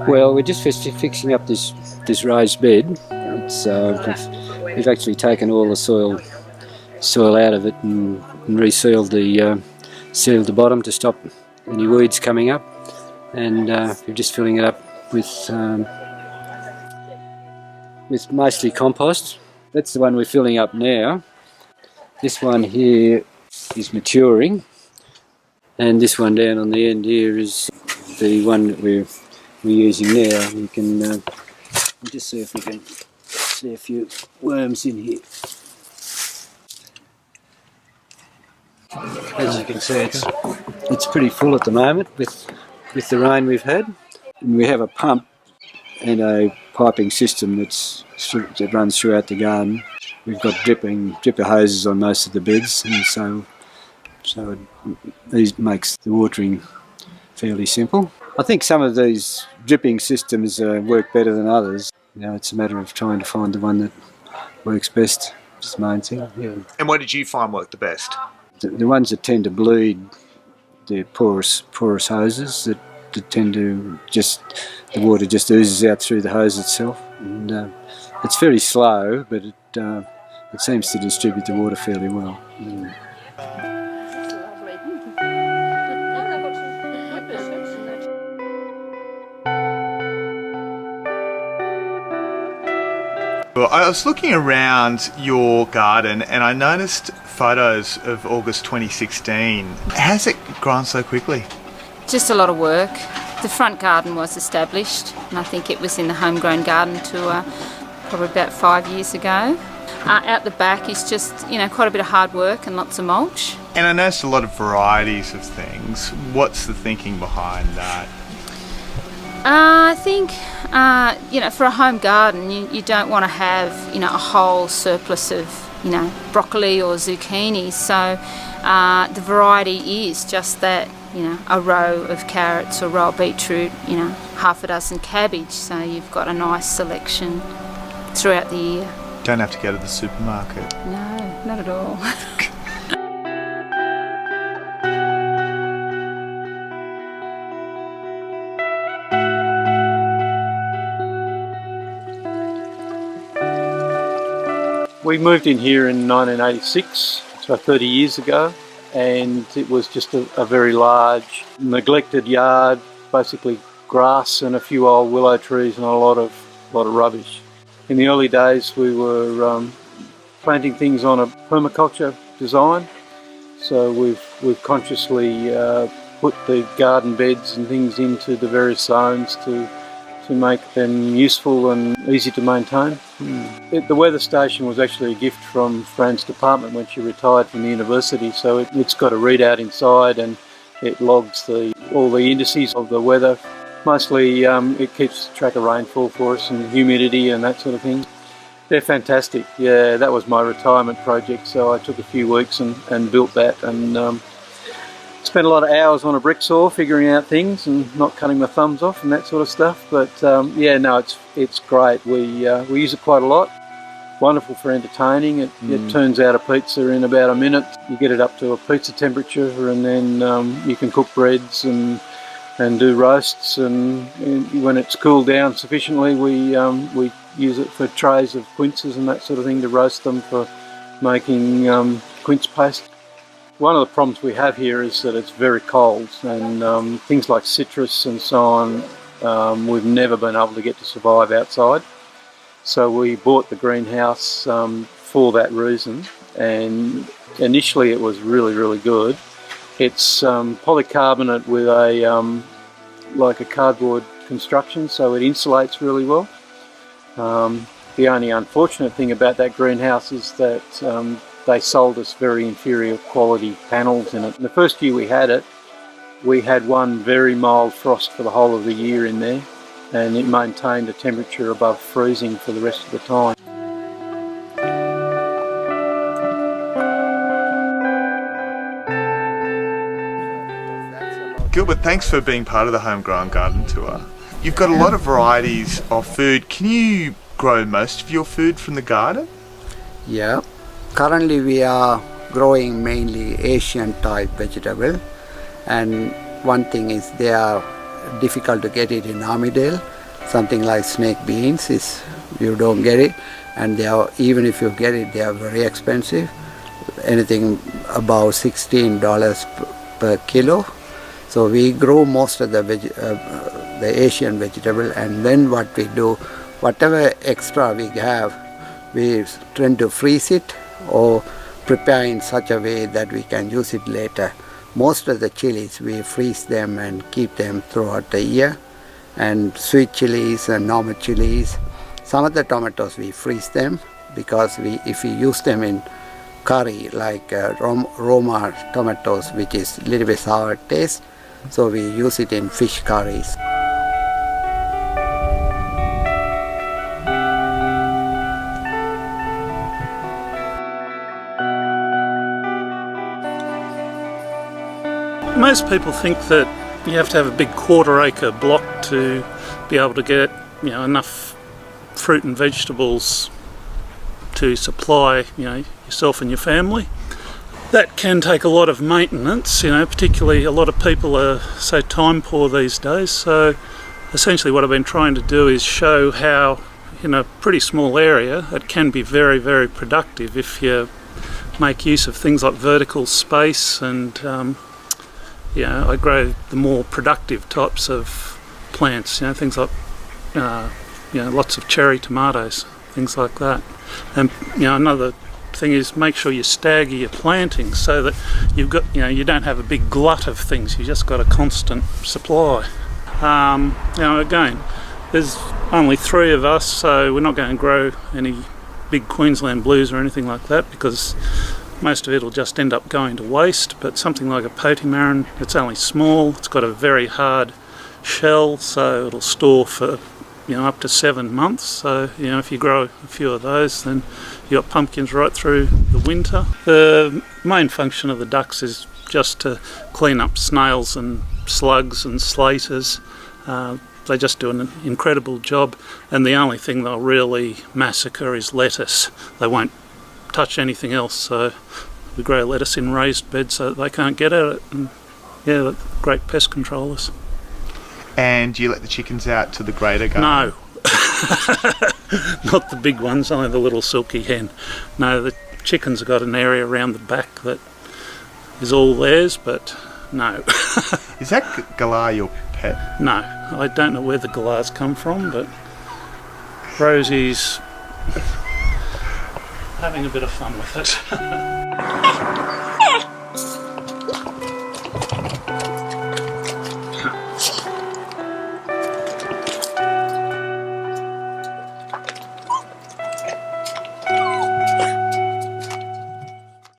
Well, we're just fixing up this raised bed. It's we've actually taken all the soil out of it and resealed sealed the bottom to stop any weeds coming up, and we're just filling it up with mostly compost. That's the one we're filling up now. This one here is maturing, and this one down on the end here is the one that we're using now. You can just see if we can see a few worms in here. As you can see, it's pretty full at the moment with the rain we've had. And we have a pump and a piping system that runs throughout the garden. We've got dripper hoses on most of the beds, and so it makes the watering fairly simple. I think some of these dripping systems work better than others. You know, it's a matter of trying to find the one that works best. It's the main thing. Yeah. And what did you find worked the best? The ones that tend to bleed, they're porous hoses that tend to the water just oozes out through the hose itself, and it's very slow, but it seems to distribute the water fairly well. Mm. Well, I was looking around your garden and I noticed photos of August 2016. How's it grown so quickly? Just a lot of work. The front garden was established, and I think it was in the homegrown garden tour probably about 5 years ago. Out the back is just, quite a bit of hard work and lots of mulch. And I noticed a lot of varieties of things. What's the thinking behind that? I think, for a home garden, you don't want to have, a whole surplus of, broccoli or zucchini. So the variety is just that, a row of carrots or row of beetroot, half a dozen cabbage. So you've got a nice selection throughout the year. Don't have to go to the supermarket. No, not at all. We moved in here in 1986, so 30 years ago, and it was just a very large, neglected yard, basically grass and a few old willow trees and a lot of rubbish. In the early days we were planting things on a permaculture design, so we've consciously put the garden beds and things into the various zones to make them useful and easy to maintain. The weather station was actually a gift from Fran's department when she retired from the university, so it's got a readout inside and it logs all the indices of the weather. Mostly it keeps track of rainfall for us and humidity and that sort of thing. They're fantastic. Yeah, that was my retirement project, so I took a few weeks and built that, and spent a lot of hours on a brick saw figuring out things and not cutting my thumbs off and that sort of stuff. But it's great. We use it quite a lot. Wonderful for entertaining. It turns out a pizza in about a minute. You get it up to a pizza temperature, and then you can cook breads and do roasts. And when it's cooled down sufficiently, we use it for trays of quinces and that sort of thing to roast them for making quince paste. One of the problems we have here is that it's very cold, and things like citrus and so on, we've never been able to get to survive outside. So we bought the greenhouse for that reason, and initially it was really, really good. It's polycarbonate with like a cardboard construction, so it insulates really well. The only unfortunate thing about that greenhouse is that they sold us very inferior quality panels in it. The first year we had it, we had one very mild frost for the whole of the year in there, and it maintained a temperature above freezing for the rest of the time. Gilbert, thanks for being part of the Homegrown Garden Tour. You've got a lot of varieties of food. Can you grow most of your food from the garden? Yeah. Currently we are growing mainly Asian type vegetable, and one thing is they are difficult to get it in Armidale. Something like snake beans is you don't get it, and they are, even if you get it, they are very expensive, anything about $16 per kilo. So we grow most of the Asian vegetable, and then what we do, whatever extra we have, we tend to freeze it or prepare in such a way that we can use it later. Most of the chilies we freeze them and keep them throughout the year, and sweet chilies and normal chilies. Some of the tomatoes we freeze them because if we use them in curry, like Roma tomatoes, which is a little bit sour taste, so we use it in fish curries. Most people think that you have to have a big quarter-acre block to be able to get, enough fruit and vegetables to supply, yourself and your family. That can take a lot of maintenance, particularly a lot of people are so time poor these days. So essentially what I've been trying to do is show how in a pretty small area it can be very, very productive if you make use of things like vertical space, and I grow the more productive types of plants, things like lots of cherry tomatoes, things like that. And another thing is make sure you stagger your planting so that you've got, you don't have a big glut of things, you just got a constant supply. Again, there's only 3 of us, so we're not going to grow any big Queensland blues or anything like that, because most of it will just end up going to waste. But something like a potimarron, it's only small, it's got a very hard shell, so it'll store for up to 7 months. So if you grow a few of those, then you've got pumpkins right through the winter. The main function of the ducks is just to clean up snails and slugs and slaters. They just do an incredible job, and the only thing they'll really massacre is lettuce. They won't touch anything else, so we grow lettuce in raised beds so that they can't get at it, and they're great pest controllers. And do you let the chickens out to the greater garden? No. Not the big ones, only the little silky hen. No, the chickens have got an area around the back that is all theirs, but no. Is that galah your pet? No, I don't know where the galahs come from, but Rosie's having a bit of fun with it.